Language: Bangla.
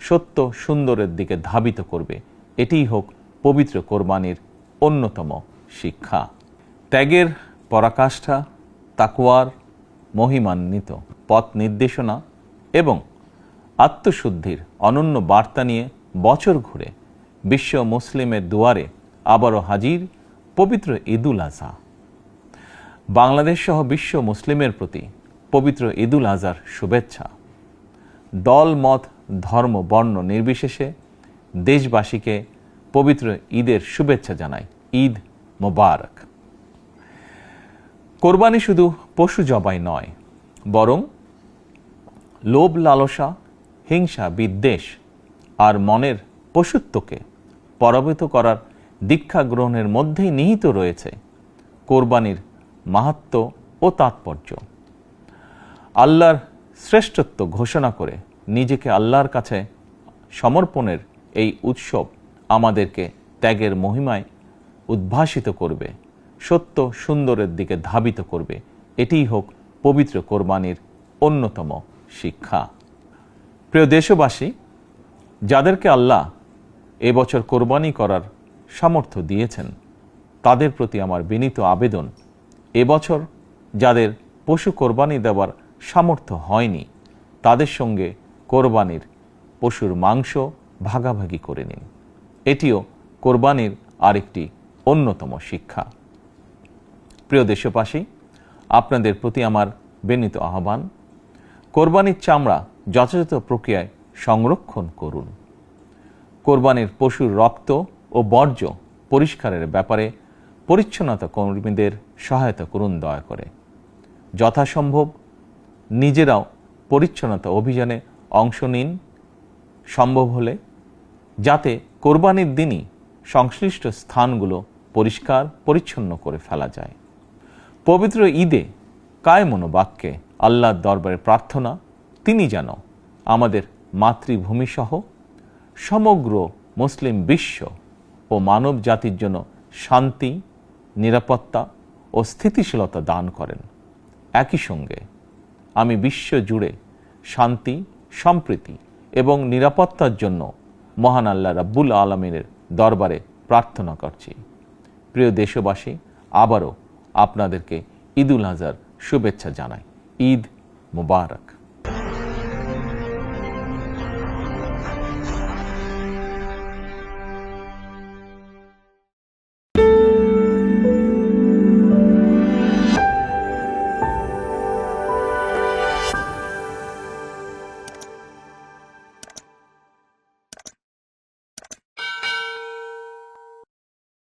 সত্য সুন্দরের দিকে ধাবিত করবে। এটিই হোক পবিত্র কোরবানির অন্যতম শিক্ষা। ত্যাগের পরাকাষ্ঠা, তাকওয়ার মহিমান্বিত পথ নির্দেশনা এবং আত্মশুদ্ধির অনন্য বার্তা নিয়ে বছর ঘুরে বিশ্ব মুসলিমের দুয়ারে আবারও হাজির পবিত্র ঈদুল আজহা। বাংলাদেশ সহ বিশ্ব মুসলিমের প্রতি পবিত্র ঈদুল আজহার শুভেচ্ছা। দল মত ধর্ম বর্ণ নির্বিশেষে দেশবাসীকে পবিত্র ঈদের শুভেচ্ছা জানাই। ঈদ মোবারক। কোরবানি শুধু পশু জবাই নয়, বরং লোভ লালসা, হিংসা, বিদ্বেষ আর মনের পশুত্বকে পরাভূত করার দীক্ষা গ্রহণের মধ্যেই নিহিত রয়েছে কোরবানির মাহাত্ম্য ও তাৎপর্য। আল্লাহর শ্রেষ্ঠত্ব ঘোষণা করে নিজেকে আল্লাহর কাছে সমর্পণের এই উৎসব আমাদেরকে ত্যাগের মহিমায় উদ্ভাসিত করবে, সত্য সুন্দরের দিকে ধাবিত করবে। এটিই হোক পবিত্র কোরবানির অন্যতম শিক্ষা। প্রিয় দেশবাসী, যাদেরকে আল্লাহ এবছর কোরবানি করার সামর্থ্য দিয়েছেন, তাদের প্রতি আমার বিনীত আবেদন, এবছর যাদের পশু কোরবানি দেওয়ার সামর্থ্য হয়নি, তাদের সঙ্গে কোরবানির পশুর মাংস ভাগাভাগি করে নিন। এটিও কোরবানির আরেকটি অন্যতম শিক্ষা। প্রিয় দেশবাসী, আপনাদের প্রতি আমার বিনীত আহ্বান, কোরবানির চামড়া যথাযথ প্রক্রিয়ায় সংরক্ষণ করুন। কোরবানির পশুর রক্ত ও বর্জ্য পরিষ্কারের ব্যাপারে পরিচ্ছন্নতা কর্মীদের সহায়তা করুন দয়া করে। যথাসম্ভব নিজেরাও পরিচ্ছন্নতা অভিযানে অংশ নিন সম্ভব হলে, যাতে কোরবানির দিনই সংশ্লিষ্ট স্থানগুলো পরিষ্কার পরিচ্ছন্ন করে ফেলা যায়। পবিত্র ঈদে কায় মনোবাক্যে আল্লাহর দরবারে প্রার্থনা, তিনি যেন আমাদের মাতৃভূমি সহ সমগ্র মুসলিম বিশ্ব ও মানব জাতির জন্য শান্তি, নিরাপত্তা ও স্থিতিশীলতা দান করেন। একই সঙ্গে আমি বিশ্ব জুড়ে শান্তি, সম্প্রীতি এবং নিরাপত্তার জন্য মহান আল্লাহ রাব্বুল আলামিনের দরবারে প্রার্থনা করছি। প্রিয় দেশবাসী, আবারও আপনাদেরকে ঈদুল আজহার শুভেচ্ছা জানাই। ঈদ মোবারক।